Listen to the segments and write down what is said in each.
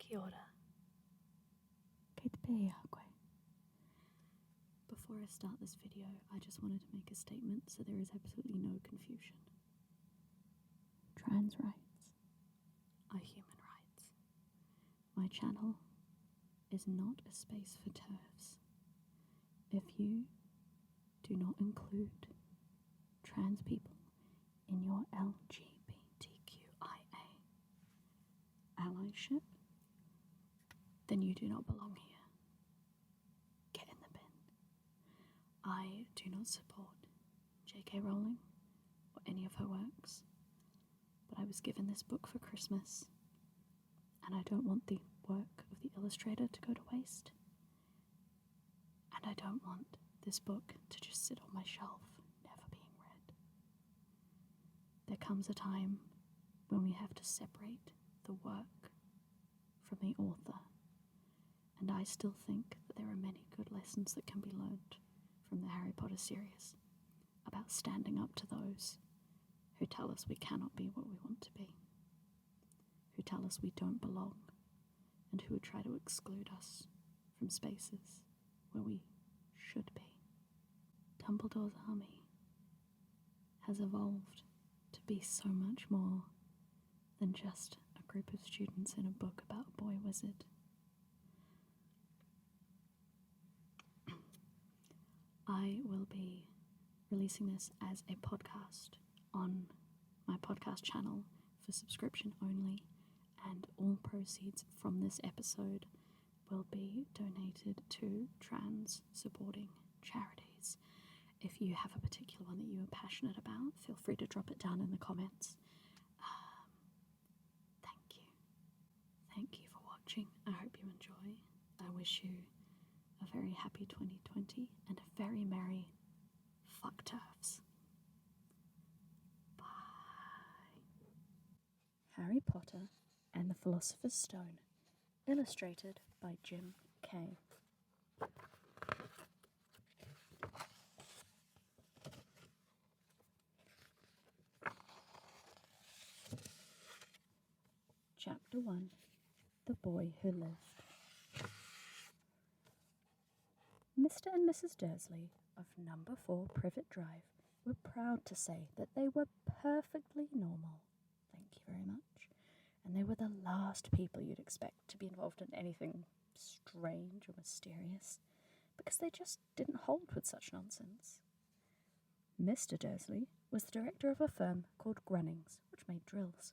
Kia ora. Kei te pēhea koe. Before I start this video, I just wanted to make a statement so there is absolutely no confusion. Trans rights are human rights. My channel is not a space for TERFs. If you do not include trans people in your LGBTQIA allyship, then you do not belong here. Get in the bin. I do not support J.K. Rowling or any of her works, but I was given this book for Christmas, and I don't want the work of the illustrator to go to waste, and I don't want this book to just sit on my shelf, never being read. There comes a time when we have to separate the work from the author, and I still think that there are many good lessons that can be learned from the Harry Potter series about standing up to those who tell us we cannot be what we want to be, who tell us we don't belong, and who would try to exclude us from spaces where we should be. Dumbledore's army has evolved to be so much more than just a group of students in a book about a boy wizard. I will be releasing this as a podcast on my podcast channel for subscription only, and all proceeds from this episode will be donated to trans supporting charities. If you have a particular one that you are passionate about, feel free to drop it down in the comments. Thank you. Thank you for watching. I hope you enjoy. I wish you a very happy 2020 and a very merry fuck TERFs. Bye. Harry Potter and the Philosopher's Stone, illustrated by Jim Kay. Chapter 1. The Boy Who Lived. Mr. and Mrs. Dursley of number 4 Privet Drive were proud to say that they were perfectly normal. Thank you very much. And they were the last people you'd expect to be involved in anything strange or mysterious, because they just didn't hold with such nonsense. Mr. Dursley was the director of a firm called Grunnings, which made drills.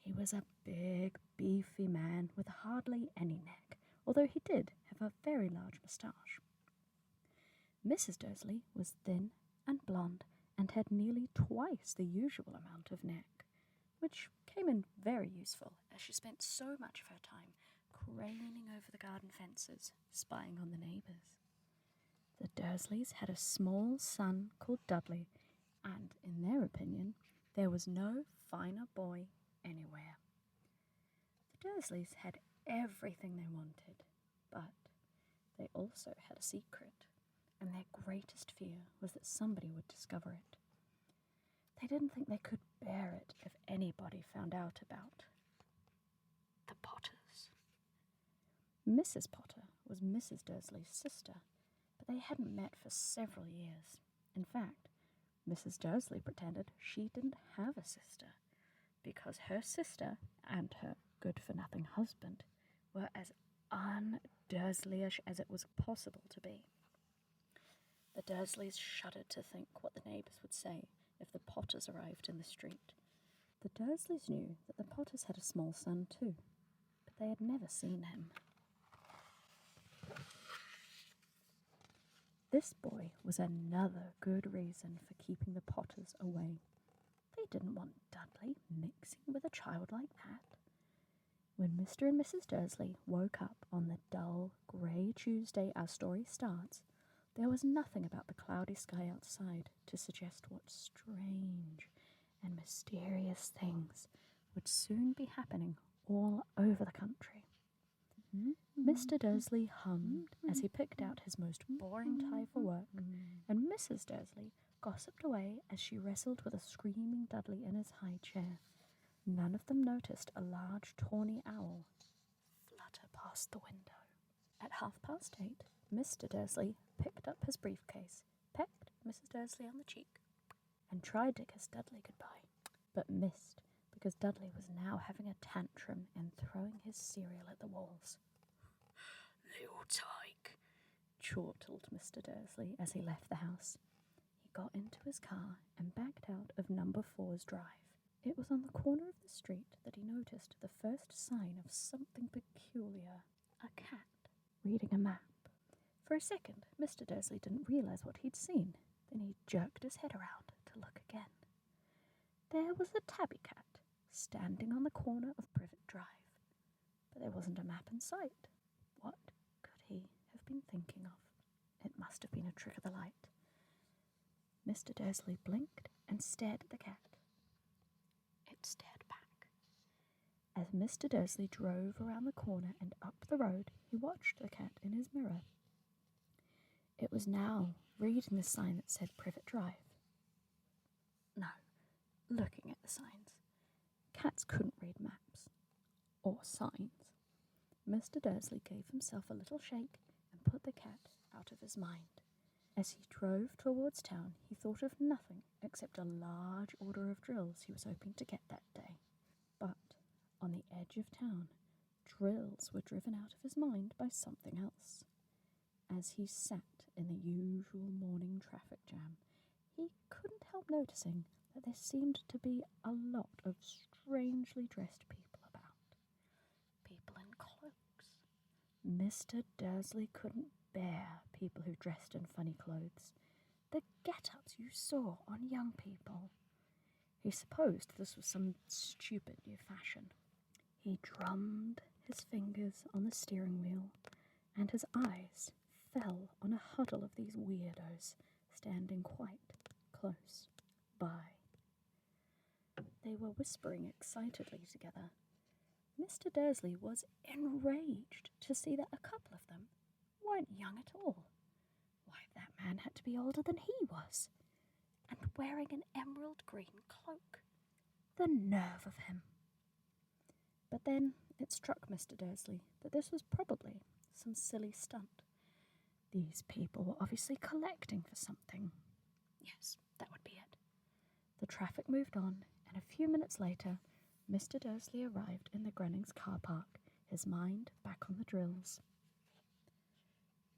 He was a big, beefy man with hardly any neck, although he did have a very large moustache. Mrs. Dursley was thin and blonde and had nearly twice the usual amount of neck, which came in very useful as she spent so much of her time craning over the garden fences, spying on the neighbours. The Dursleys had a small son called Dudley, and in their opinion, there was no finer boy anywhere. The Dursleys had everything they wanted, but they also had a secret, and their greatest fear was that somebody would discover it. They didn't think they could bear it if anybody found out about the Potters. Mrs. Potter was Mrs. Dursley's sister, but they hadn't met for several years. In fact, Mrs. Dursley pretended she didn't have a sister, because her sister and her good-for-nothing husband were as un-Dursleyish as it was possible to be. The Dursleys shuddered to think what the neighbours would say if the Potters arrived in the street. The Dursleys knew that the Potters had a small son too, but they had never seen him. This boy was another good reason for keeping the Potters away. They didn't want Dudley mixing with a child like that. When Mr. and Mrs. Dursley woke up on the dull, grey Tuesday our story starts, there was nothing about the cloudy sky outside to suggest what strange and mysterious things would soon be happening all over the country. Mr. Dursley hummed as he picked out his most boring tie for work, and Mrs. Dursley gossiped away as she wrestled with a screaming Dudley in his high chair. None of them noticed a large tawny owl flutter flutter past the window. At 8:30, Mr. Dursley picked up his briefcase, pecked Mrs. Dursley on the cheek, and tried to kiss Dudley goodbye, but missed because Dudley was now having a tantrum and throwing his cereal at the walls. "Little tyke," chortled Mr. Dursley as he left the house. He got into his car and backed out of number 4's drive. It was on the corner of the street that he noticed the first sign of something peculiar, a cat reading a map. For a second, Mr. Dursley didn't realise what he'd seen. Then he jerked his head around to look again. There was a tabby cat standing on the corner of Privet Drive, but there wasn't a map in sight. What could he have been thinking of? It must have been a trick of the light. Mr. Dursley blinked and stared at the cat. It stared back. As Mr. Dursley drove around the corner and up the road, he watched the cat in his mirror. It was now reading the sign that said Privet Drive. No, looking at the signs. Cats couldn't read maps or signs. Mr. Dursley gave himself a little shake and put the cat out of his mind. As he drove towards town, he thought of nothing except a large order of drills he was hoping to get that day. But on the edge of town, drills were driven out of his mind by something else. As he sat in the usual morning traffic jam, he couldn't help noticing that there seemed to be a lot of strangely dressed people about. People in cloaks. Mr. Dursley couldn't bear people who dressed in funny clothes, the get-ups you saw on young people. He supposed this was some stupid new fashion. He drummed his fingers on the steering wheel, and his eyes fell on a huddle of these weirdos standing quite close by. They were whispering excitedly together. Mr. Dursley was enraged to see that a couple of them weren't young at all. Why, that man had to be older than he was, and wearing an emerald green cloak. The nerve of him! But then it struck Mr. Dursley that this was probably some silly stunt. These people were obviously collecting for something. Yes, that would be it. The traffic moved on, and a few minutes later, Mr. Dursley arrived in the Grunnings car park, his mind back on the drills.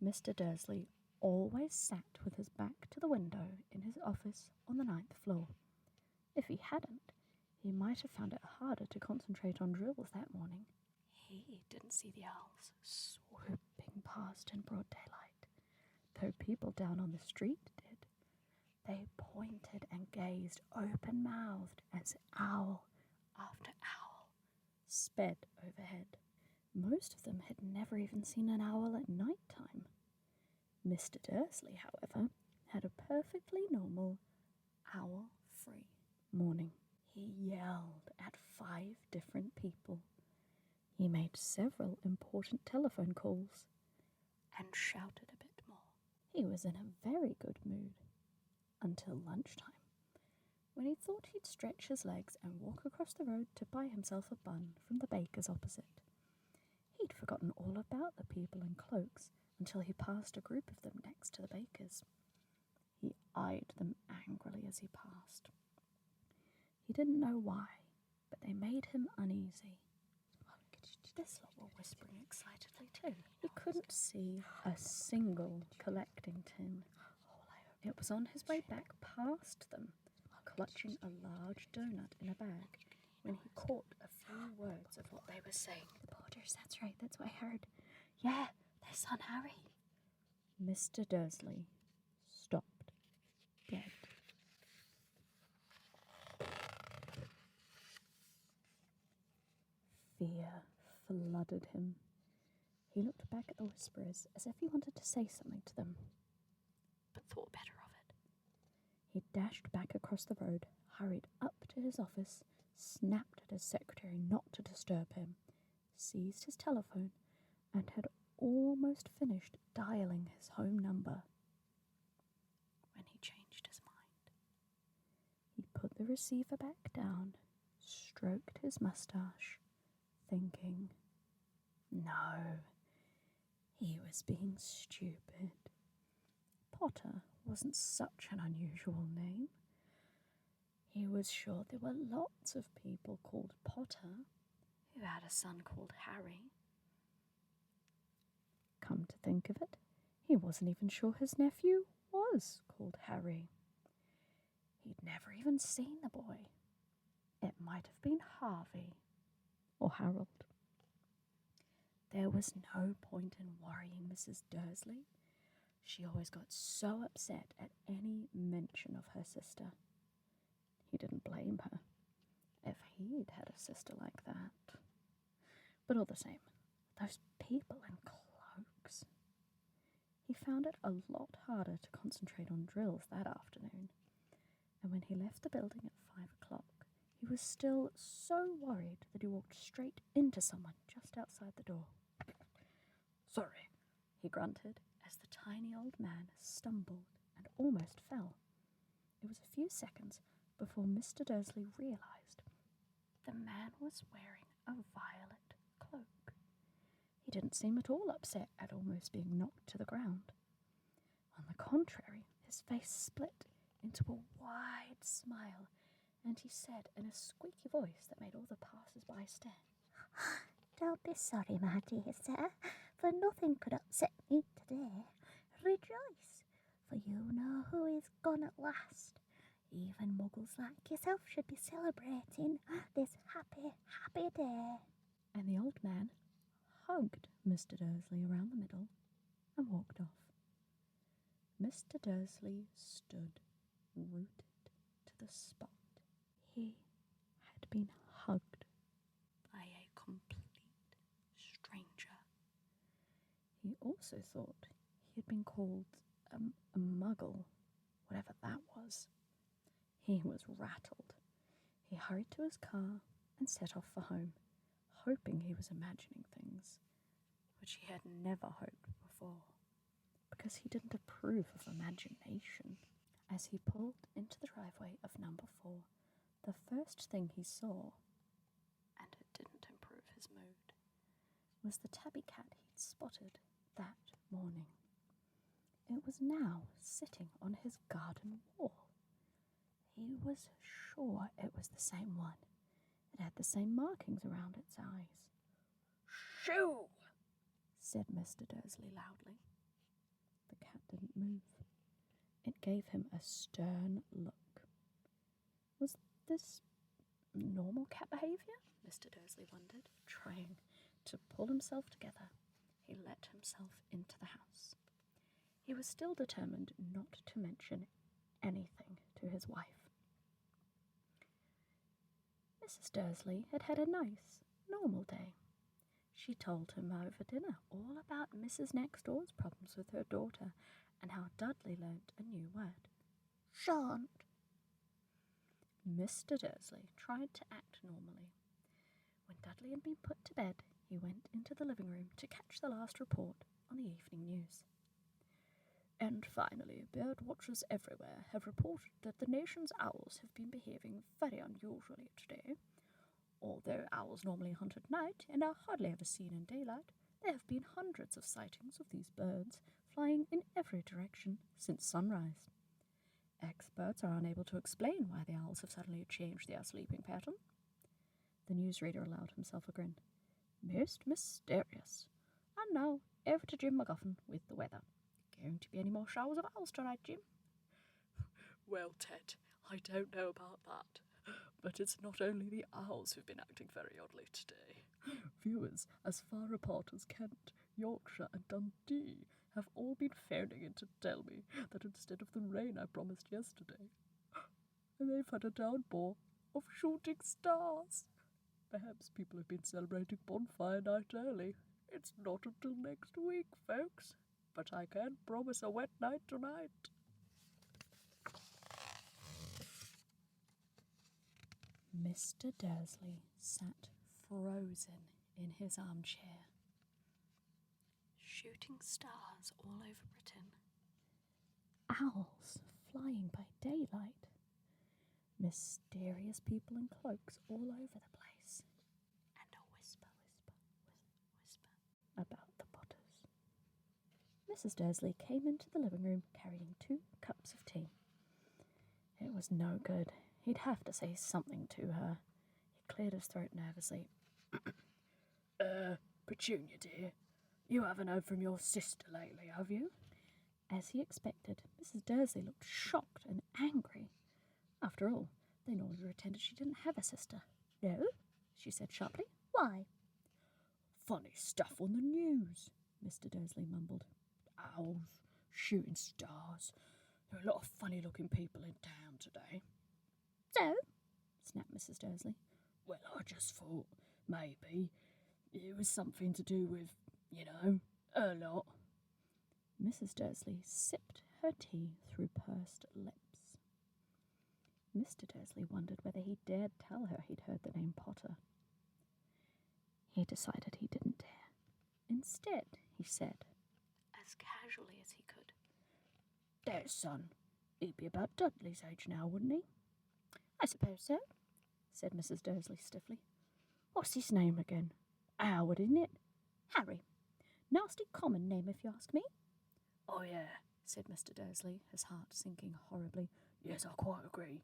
Mr. Dursley always sat with his back to the window in his office on the 9th floor. If he hadn't, he might have found it harder to concentrate on drills that morning. He didn't see the owls swooping past in broad daylight, though people down on the street did. They pointed and gazed open-mouthed as owl after owl sped overhead. Most of them had never even seen an owl at night time. Mr. Dursley, however, had a perfectly normal, owl-free morning. He yelled at 5 different people. He made several important telephone calls and shouted a bit more. He was in a very good mood until lunchtime, when he thought he'd stretch his legs and walk across the road to buy himself a bun from the baker's opposite. He'd forgotten all about the people in cloaks until he passed a group of them next to the baker's. He eyed them angrily as he passed. He didn't know why, but they made him uneasy. This lot were whispering excitedly too. He couldn't see a single collecting tin. It was on his way back past them, clutching a large donut in a bag, when he caught a few words of what they were saying. The porters, that's right, that's what I heard. Yeah, their son Harry. Mr. Dursley stopped dead. Fear flooded him. He looked back at the whisperers as if he wanted to say something to them, but thought better of it. He dashed back across the road, hurried up to his office, snapped at his secretary not to disturb him, seized his telephone, and had almost finished dialing his home number when he changed his mind. He put the receiver back down, stroked his mustache, thinking, No, he was being stupid. Potter wasn't such an unusual name. He was sure there were lots of people called Potter who had a son called Harry. Come to think of it, he wasn't even sure his nephew was called Harry. He'd never even seen the boy. It might have been Harvey or Harold. There was no point in worrying Mrs. Dursley. She always got so upset at any mention of her sister. He didn't blame her if he'd had a sister like that. But all the same, those people in cloaks. He found it a lot harder to concentrate on drills that afternoon, and when he left the building at 5 o'clock, he was still so worried that he walked straight into someone just outside the door. "Sorry," he grunted as the tiny old man stumbled and almost fell. It was a few seconds before Mr. Dursley realised the man was wearing a violet cloak. He didn't seem at all upset at almost being knocked to the ground. On the contrary, his face split into a wide smile, and he said in a squeaky voice that made all the passers-by stare, Don't be sorry, my dear sir, for nothing could upset me today. Rejoice, for you know who is gone at last. Even muggles like yourself should be celebrating this happy, happy day. And the old man hugged Mr. Dursley around the middle and walked off. Mr. Dursley stood rooted to the spot. He had been hugged by a complete stranger. He also thought he had been called a muggle, whatever that was. He was rattled. He hurried to his car and set off for home, hoping he was imagining things, which he had never hoped before, because he didn't approve of imagination. As he pulled into the driveway of number 4, the first thing he saw, and it didn't improve his mood, was the tabby cat he'd spotted that morning. It was now sitting on his garden wall. He was sure it was the same one. It had the same markings around its eyes. "Shoo!" said Mr. Dursley loudly. The cat didn't move. It gave him a stern look. Was this normal cat behaviour? Mr. Dursley wondered, trying to pull himself together. He let himself into the house. He was still determined not to mention anything to his wife. Mrs. Dursley had had a nice, normal day. She told him over dinner all about Mrs. Next Door's problems with her daughter and how Dudley learnt a new word. Shan't. Mr. Dursley tried to act normally. When Dudley had been put to bed, he went into the living room to catch the last report on the evening news. And finally, bird watchers everywhere have reported that the nation's owls have been behaving very unusually today. Although owls normally hunt at night and are hardly ever seen in daylight, there have been hundreds of sightings of these birds flying in every direction since sunrise. Experts are unable to explain why the owls have suddenly changed their sleeping pattern. The newsreader allowed himself a grin. Most mysterious. And now, over to Jim McGuffin with the weather. Going to be any more showers of owls tonight, Jim? Well, Ted, I don't know about that. But it's not only the owls who've been acting very oddly today. Viewers as far apart as Kent, Yorkshire and Dundee have all been phoning in to tell me that instead of the rain I promised yesterday, they've had a downpour of shooting stars. Perhaps people have been celebrating bonfire night early. It's not until next week, folks. But I can't promise a wet night tonight. Mr. Dursley sat frozen in his armchair. Shooting stars all over Britain. Owls flying by daylight. Mysterious people in cloaks all over the place. And a whisper, whisper, whisper about the Potters. Mrs. Dursley came into the living room carrying 2 cups of tea. It was no good. He'd have to say something to her. He cleared his throat nervously. Petunia, dear, you haven't heard from your sister lately, have you? As he expected, Mrs. Dursley looked shocked and angry. After all, they normally pretended she didn't have a sister. No, she said sharply. Why? Funny stuff on the news, Mr. Dursley mumbled. Owls, shooting stars. There are a lot of funny-looking people in town today. So? Snapped Mrs. Dursley. Well, I just thought maybe it was something to do with, a lot. Mrs. Dursley sipped her tea through pursed lips. Mr. Dursley wondered whether he dared tell her he'd heard the name Potter. He decided he didn't dare. Instead, he said, as casually as he could, There's son. He'd be about Dudley's age now, wouldn't he? I suppose so, said Mrs. Dursley stiffly. What's his name again? Howard, isn't it? Harry. Nasty common name, if you ask me. Oh, yeah, said Mr. Dursley, his heart sinking horribly. Yes, I quite agree.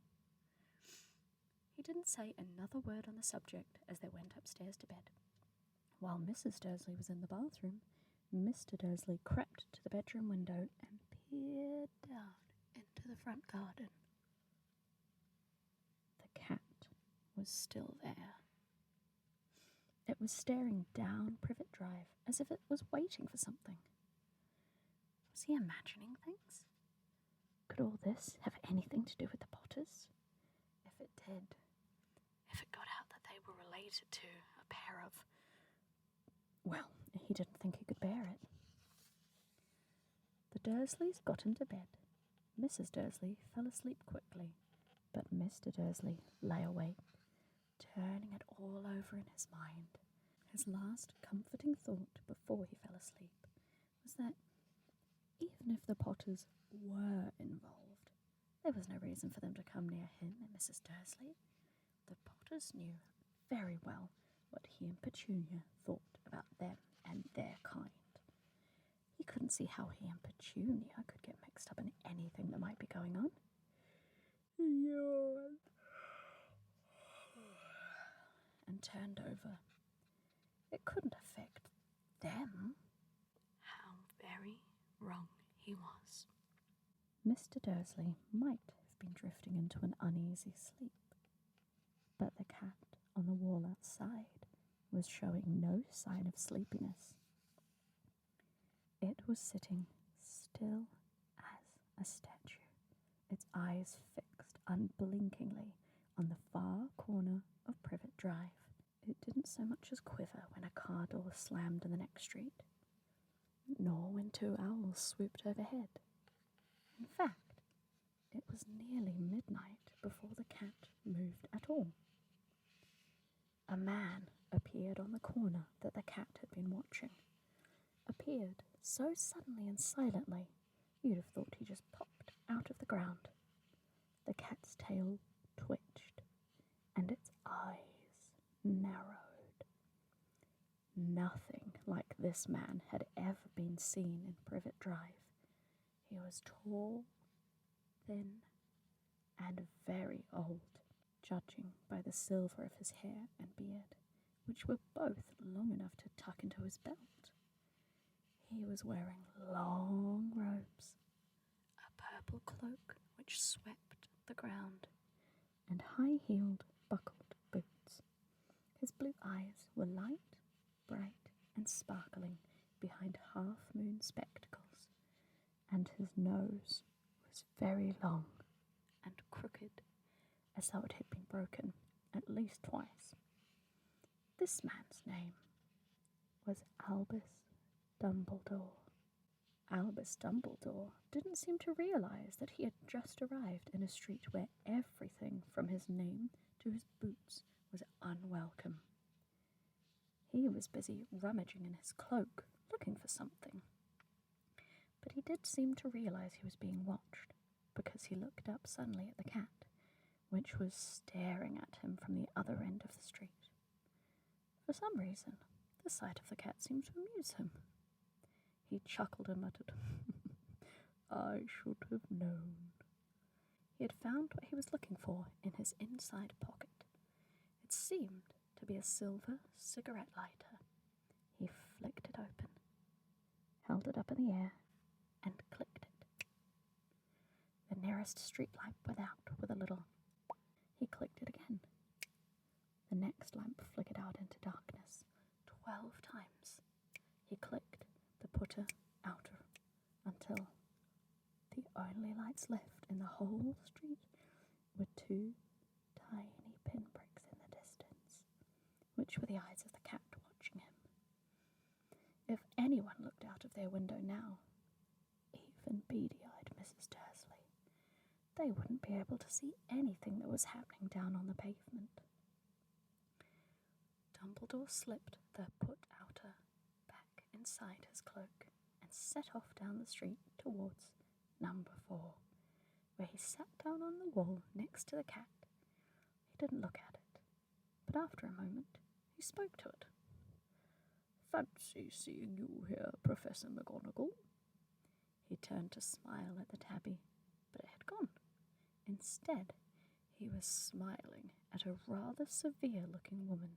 He didn't say another word on the subject as they went upstairs to bed. While Mrs. Dursley was in the bathroom, Mr. Dursley crept to the bedroom window and peered down into the front garden. The cat was still there. It was staring down Privet Drive as if it was waiting for something. Was he imagining things? Could all this have anything to do with the Potters? If it did, if it got out that they were related to a pair of... Well, he didn't think he could bear it. The Dursleys got into bed. Mrs. Dursley fell asleep quickly, but Mr. Dursley lay awake, turning it all over in his mind. His last comforting thought before he fell asleep was that even if the Potters were involved, there was no reason for them to come near him and Mrs. Dursley. The Potters knew very well what he and Petunia thought about them and their kind. He couldn't see how he and Petunia could get mixed up in anything that might be going on. Yawned. And turned over. It couldn't affect them. How very wrong he was. Mr. Dursley might have been drifting into an uneasy sleep, but the cat on the wall outside was showing no sign of sleepiness. It was sitting still as a statue, its eyes fixed unblinkingly on the far corner of Privet Drive. It didn't so much as quiver when a car door slammed in the next street, nor when 2 owls swooped overhead. In fact, it was nearly midnight before the cat moved at all. A man appeared on the corner that the cat had been watching. Appeared so suddenly and silently, you'd have thought he just popped out of the ground. The cat's tail twitched, and its eyes narrowed. Nothing like this man had ever been seen in Privet Drive. He was tall, thin, and very old, judging by the silver of his hair and beard, which were both long enough to tuck into his belt. He was wearing long robes, a purple cloak which swept the ground, and high-heeled, buckled boots. His blue eyes were light, bright, and sparkling behind half-moon spectacles, and his nose was very long and crooked, as though it had been broken at least twice. This man's name was Albus Dumbledore. Albus Dumbledore didn't seem to realize that he had just arrived in a street where everything from his name to his boots was unwelcome. He was busy rummaging in his cloak, looking for something. But he did seem to realize he was being watched, because he looked up suddenly at the cat, which was staring at him from the other end of the street. For some reason, The sight of the cat seemed to amuse him. He chuckled and muttered, I should have known. He had found what he was looking for in his inside pocket. It seemed to be a silver cigarette lighter. He flicked it open, held it up in the air, and clicked it. The nearest street lamp went out with a little. He clicked it again. The next lamp flickered out into darkness 12 times. He clicked the putter outer until the only lights left in the whole street were 2 tiny pinpricks in the distance, which were the eyes of the cat watching him. If anyone looked out of their window now, even beady-eyed Mrs. Dursley, they wouldn't be able to see anything that was happening down on the pavement. Dumbledore slipped the put-outer back inside his cloak and set off down the street towards number 4, where he sat down on the wall next to the cat. He didn't look at it, but after a moment he spoke to it. Fancy seeing you here, Professor McGonagall. He turned to smile at the tabby, but it had gone. Instead, he was smiling at a rather severe-looking woman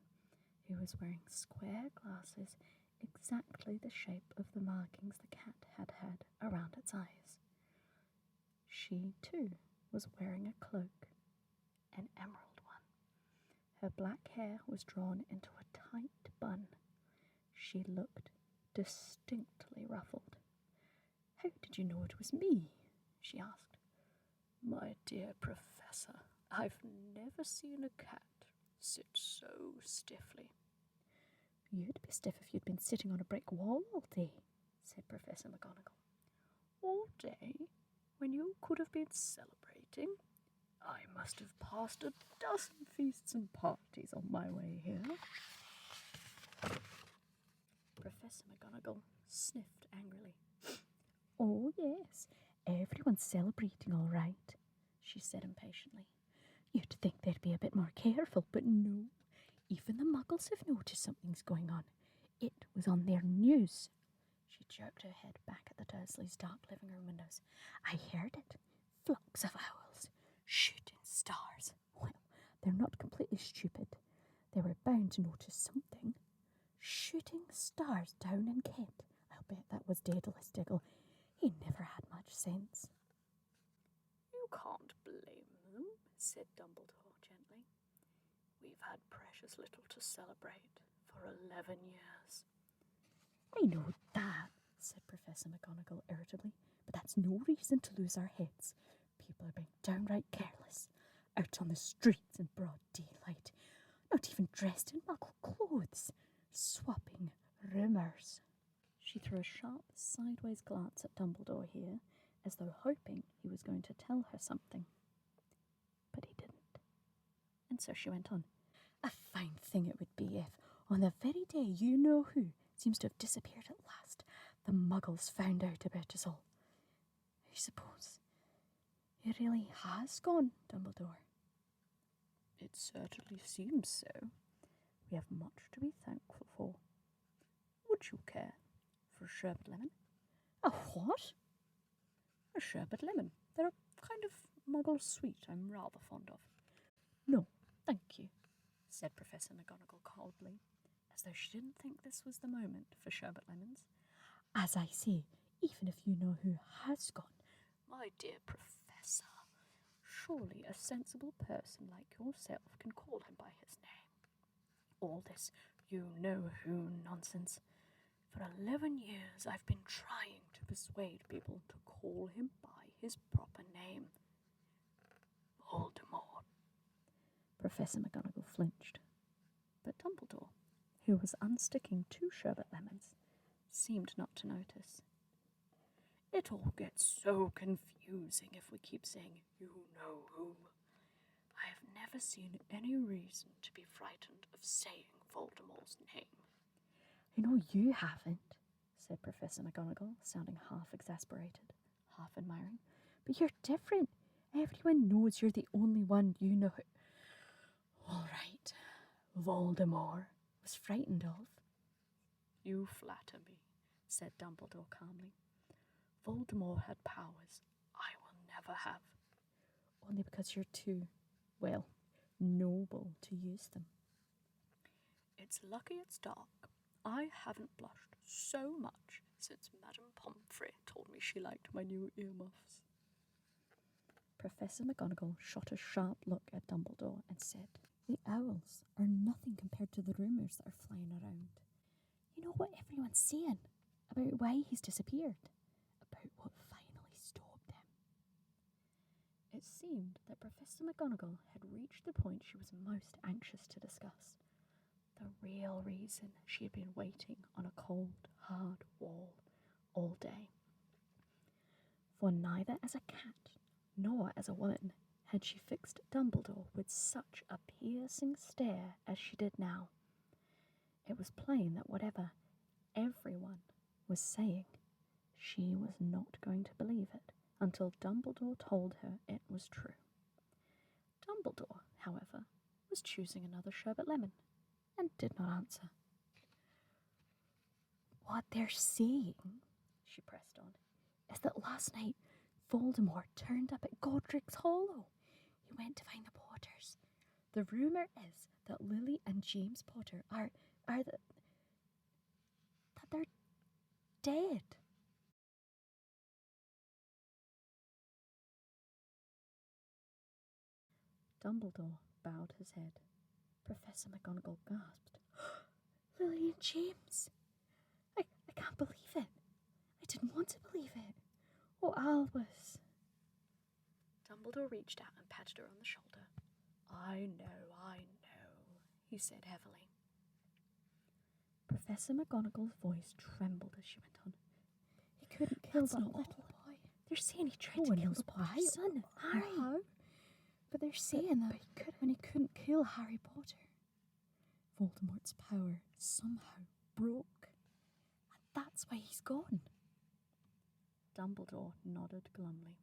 who was wearing square glasses exactly the shape of the markings the cat had had around its eyes. She, too, was wearing a cloak, an emerald one. Her black hair was drawn into a tight bun. She looked distinctly ruffled. How did you know it was me? She asked. My dear Professor, I've never seen a cat sit so stiffly. You'd be stiff if you'd been sitting on a brick wall all day, said Professor McGonagall. All day? When you could have been celebrating? I must have passed a dozen feasts and parties on my way here. Professor McGonagall sniffed angrily. Oh, yes, everyone's celebrating all right, she said impatiently. You'd think they'd be a bit more careful, but no. Even the Muggles have noticed something's going on. It was on their news. She jerked her head back at the Dursleys' dark living room windows. I heard it. Flocks of owls. Shooting stars. Well, they're not completely stupid. They were bound to notice something. Shooting stars down in Kent. I'll bet that was Daedalus Diggle. He never had much sense. You can't blame them, said Dumbledore gently. We've had precious little to celebrate for 11 years. I know that, said Professor McGonagall irritably, but that's no reason to lose our heads. People are being downright careless, out on the streets in broad daylight, not even dressed in Muggle clothes, swapping rumours. She threw a sharp, sideways glance at Dumbledore here, as though hoping he was going to tell her something. But he didn't. And so she went on. A fine thing it would be if, on the very day you-know-who seems to have disappeared at last, the Muggles found out about us all. I suppose it really has gone, Dumbledore. It certainly seems so. We have much to be thankful for. Would you care for a sherbet lemon? A what? A sherbet lemon. They're a kind of Muggle sweet I'm rather fond of. No, thank you, said Professor McGonagall coldly, as though she didn't think this was the moment for sherbet lemons. As I say, even if you know who has gone. My dear Professor, surely a sensible person like yourself can call him by his name. All this you-know-who nonsense. For 11 years I've been trying to persuade people to call him by his proper name. Voldemort. Professor McGonagall flinched, but Dumbledore, who was unsticking 2 sherbet lemons, seemed not to notice. It all gets so confusing if we keep saying you-know-who. I have never seen any reason to be frightened of saying Voldemort's name. I know you haven't, said Professor McGonagall, sounding half exasperated, half admiring. But you're different. Everyone knows you're the only one you know who... All right, Voldemort was frightened of. You flatter me, said Dumbledore calmly. Voldemort had powers I will never have. Only because you're too, well, noble to use them. It's lucky it's dark. I haven't blushed so much since Madame Pomfrey told me she liked my new earmuffs. Professor McGonagall shot a sharp look at Dumbledore and said, "The owls are nothing compared to the rumours that are flying around. You know what everyone's saying about why he's disappeared, about what finally stopped him." It seemed that Professor McGonagall had reached the point she was most anxious to discuss, the real reason she had been waiting on a cold, hard wall all day. For neither as a cat nor as a woman had she fixed Dumbledore with such a piercing stare as she did now. It was plain that whatever everyone was saying, she was not going to believe it until Dumbledore told her it was true. Dumbledore, however, was choosing another sherbet lemon and did not answer. "What they're saying," she pressed on, "is that last night Voldemort turned up at Godric's Hollow. He went to find the Potters. The rumour is that Lily and James Potter that they're dead." Dumbledore bowed his head. Professor McGonagall gasped. "Lily and James? I can't believe it. I didn't want to believe it. Oh, Albus." Dumbledore reached out and patted her on the shoulder. I know, he said heavily. Professor McGonagall's voice trembled as she went on. "He couldn't kill that little boy. They're saying he tried to kill the Potter's son, Harry. How? But they're saying that when he couldn't kill Harry Potter, Voldemort's power somehow broke. And that's why he's gone." Dumbledore nodded glumly.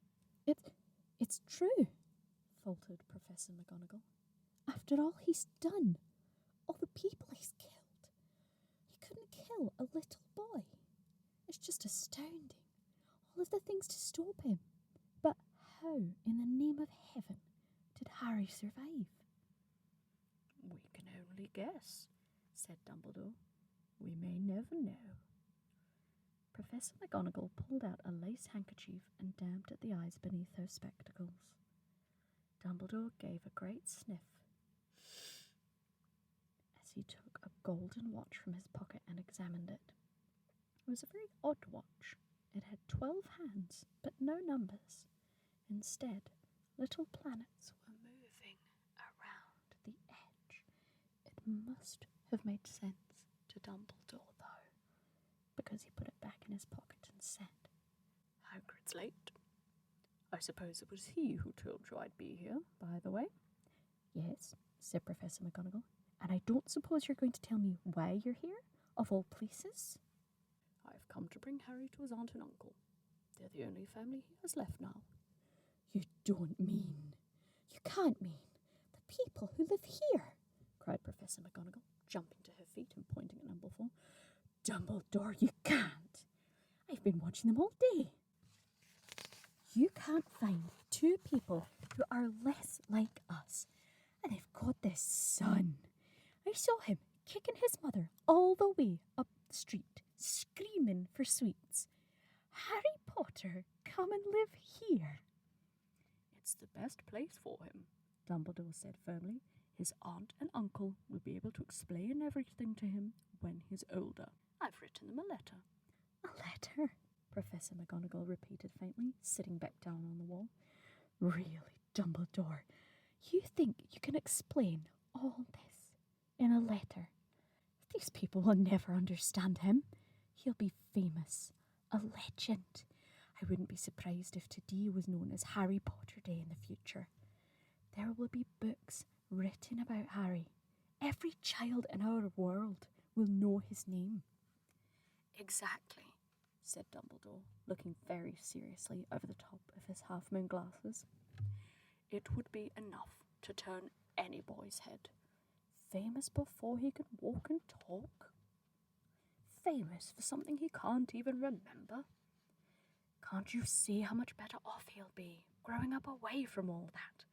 It's true," faltered Professor McGonagall. "After all he's done, all the people he's killed, he couldn't kill a little boy. It's just astounding, all of the things to stop him. But how, in the name of heaven, did Harry survive?" We can only guess, said Dumbledore. We may never know. Professor McGonagall pulled out a lace handkerchief and dabbed at the eyes beneath her spectacles. Dumbledore gave a great sniff as he took a golden watch from his pocket and examined it. It was a very odd watch. It had 12 hands, but no numbers. Instead, little planets were moving around the edge. It must have made sense to Dumbledore, though, because he put it back in his pocket and said, Hagrid's late. I suppose it was he who told you I'd be here, by the way. "Yes," said Professor McGonagall, "and I don't suppose you're going to tell me why you're here, of all places?" I've come to bring Harry to his aunt and uncle. They're the only family he has left now. You can't mean the people who live here," cried Professor McGonagall, jumping to her feet and pointing at number 4. "Dumbledore, you can't. I've been watching them all day. You can't find two people who are less like us, and they've got this son. I saw him kicking his mother all the way up the street, screaming for sweets. Harry Potter, come and live here." It's the best place for him, Dumbledore said firmly. His aunt and uncle will be able to explain everything to him when he's older. I've written them a letter. "A letter?" Professor McGonagall repeated faintly, sitting back down on the wall. "Really, Dumbledore, you think you can explain all this in a letter? These people will never understand him. He'll be famous, a legend. I wouldn't be surprised if today was known as Harry Potter Day in the future. There will be books written about Harry. Every child in our world will know his name." Exactly, said Dumbledore, looking very seriously over the top of his half-moon glasses. It would be enough to turn any boy's head. Famous before he could walk and talk. famous for something he can't even remember? Can't you see how much better off he'll be growing up away from all that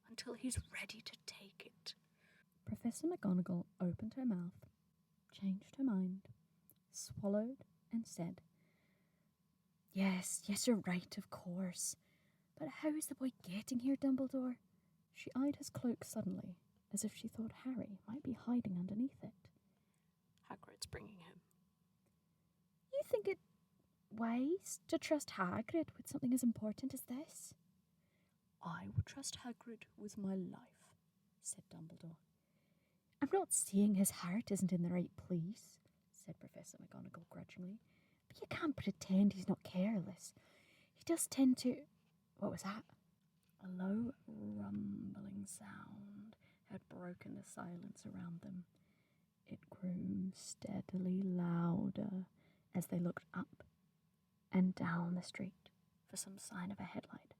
until he's ready to take it? Professor McGonagall opened her mouth, changed her mind, swallowed, and said, Yes, you're right, of course. But how is the boy getting here, Dumbledore? She eyed his cloak suddenly, as if she thought Harry might be hiding underneath it. Hagrid's bringing him. You think it wise to trust Hagrid with something as important as this? I would trust Hagrid with my life, said Dumbledore. I'm not saying his heart isn't in the right place, said Professor McGonagall grudgingly, but you can't pretend he's not careless. He does tend to... What was that? A low, rumbling sound had broken the silence around them. It grew steadily louder as they looked up and down the street for some sign of a headlight.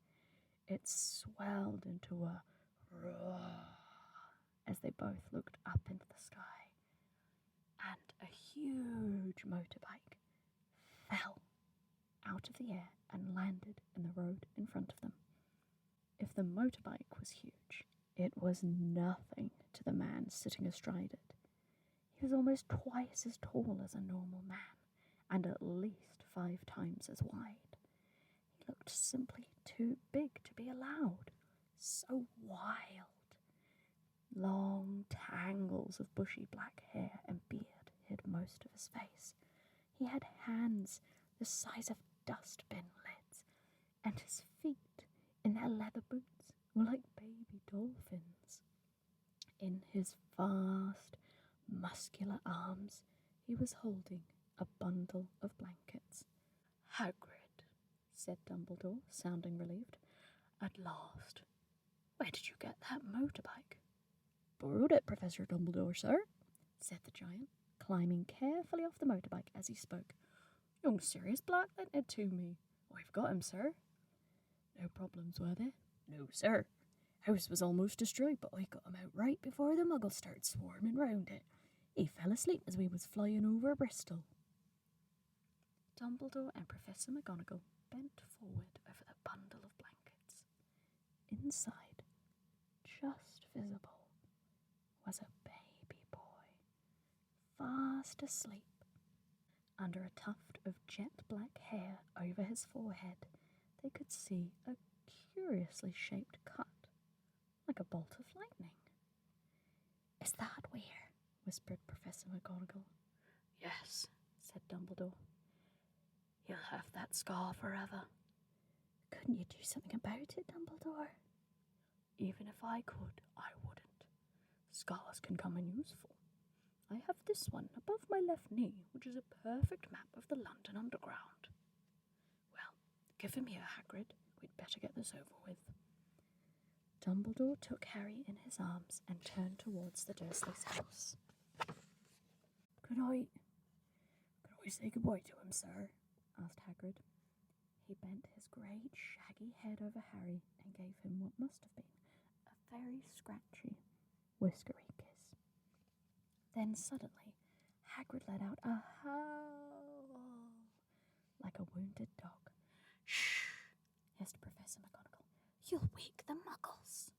It swelled into a roar as they both looked up into the sky, and a huge motorbike fell out of the air and landed in the road in front of them. If the motorbike was huge, it was nothing to the man sitting astride it. He was almost twice as tall as a normal man, and at least 5 times as wide. He looked simply too big to be allowed. So wild. Long tangles of bushy black hair and beard hid most of his face. He had hands the size of dustbin lids, and his feet, in their leather boots, were like baby dolphins. In his vast, muscular arms, he was holding a bundle of blankets. Hagrid, said Dumbledore, sounding relieved. At last. Where did you get that motorbike? Borrowed it, Professor Dumbledore, sir, said the giant, climbing carefully off the motorbike as he spoke. Young Sirius Black lent it to me. I've got him, sir. No problems, were there? No, sir. House was almost destroyed, but I got him out right before the muggles started swarming round it. He fell asleep as we was flying over Bristol. Dumbledore and Professor McGonagall bent forward over the bundle of blankets. Inside, just visible, was a baby boy, fast asleep. Under a tuft of jet black hair over his forehead, they could see a curiously shaped cut, like a bolt of lightning. Is that where? Whispered Professor McGonagall. Yes, said Dumbledore. He'll have that scar forever. Couldn't you do something about it, Dumbledore? Even if I could, I wouldn't. Scars can come in useful. I have this one above my left knee, which is a perfect map of the London Underground. Well, give him here, Hagrid. We'd better get this over with. Dumbledore took Harry in his arms and turned towards the Dursleys' house. Could I say goodbye to him, sir? Asked Hagrid. He bent his great shaggy head over Harry and gave him what must have been a very scratchy, whiskery kiss. Then suddenly, Hagrid let out a howl like a wounded dog. Shh, hissed Professor McGonagall. You'll wake the muggles.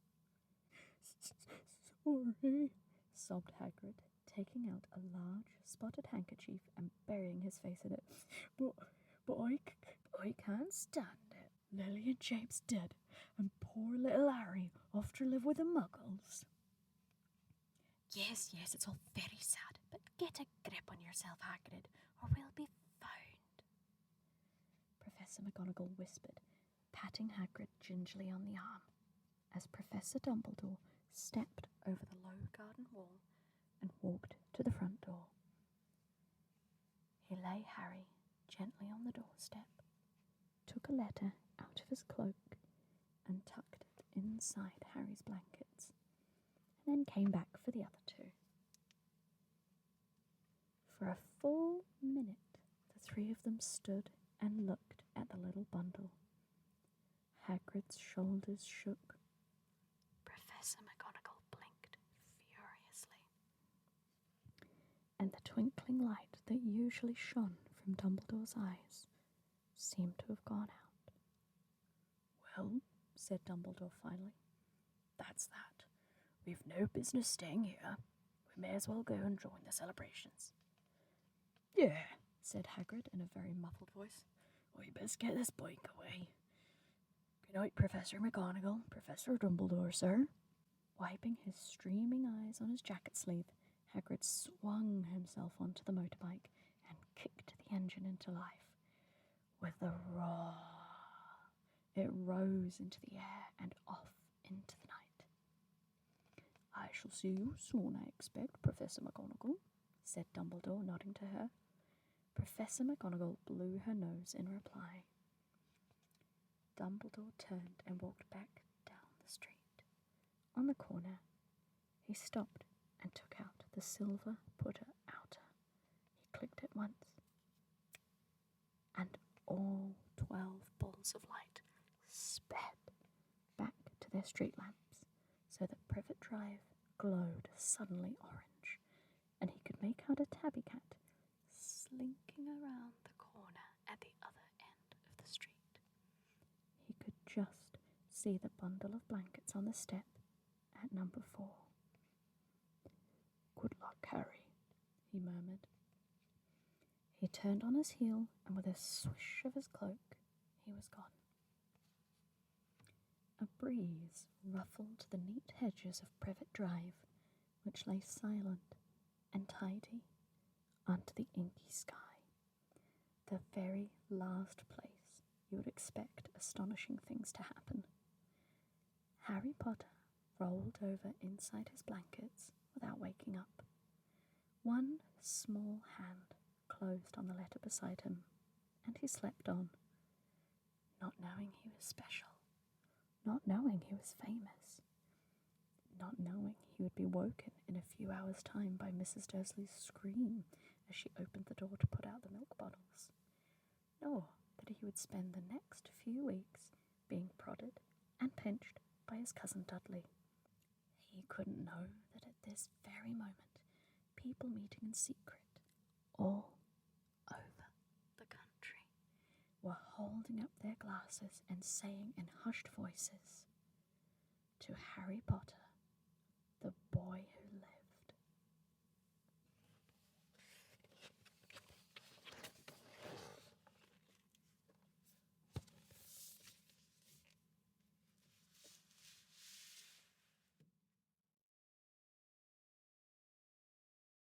Sorry, sobbed Hagrid, taking out a large spotted handkerchief and burying his face in it. But I can't stand it. Lily and James dead, and poor little Harry off to live with the muggles. Yes, it's all very sad, but get a grip on yourself, Hagrid, or we'll be found. Professor McGonagall whispered, patting Hagrid gingerly on the arm, as Professor Dumbledore stepped over the low garden wall and walked to the front door. He lay Harry gently on the doorstep, took a letter out of his cloak and tucked it inside Harry's blankets, and then came back for the other 2. For a full minute, the 3 of them stood and looked at the little bundle. Hagrid's shoulders shook. Professor McGonagall blinked furiously. And and the twinkling light that usually shone from Dumbledore's eyes seemed to have gone out. Well, said Dumbledore finally, that's that. We've no business staying here. We may as well go and join the celebrations. Yeah, said Hagrid in a very muffled voice. We best get this boink away. Good night, Professor McGonagall. Professor Dumbledore, sir. Wiping his streaming eyes on his jacket sleeve, Hagrid swung himself onto the motorbike and kicked the engine into life. With a roar, it rose into the air and off into the night. I shall see you soon, I expect, Professor McGonagall, said Dumbledore, nodding to her. Professor McGonagall blew her nose in reply. Dumbledore turned and walked back down the street. On the corner, he stopped and took out the silver putter outer. He clicked it once, and all 12 balls of light sped back to their street lamps, so that Privet Drive glowed suddenly orange, and he could make out a tabby cat slinking around the corner at the other end of the street. He could just see the bundle of blankets on the step at number 4. Good luck, Harry, he murmured. He turned on his heel, and with a swish of his cloak, he was gone. A breeze ruffled the neat hedges of Privet Drive, which lay silent and tidy under the inky sky, the very last place you would expect astonishing things to happen. Harry Potter rolled over inside his blankets without waking up. One small hand closed on the letter beside him, and he slept on, not knowing he was special, not knowing he was famous, not knowing he would be woken in a few hours' time by Mrs. Dursley's scream as she opened the door to put out the milk bottles, nor that he would spend the next few weeks being prodded and pinched by his cousin Dudley. He couldn't know that at this very moment people meeting in secret all over the country were holding up their glasses and saying in hushed voices, "To Harry Potter, the boy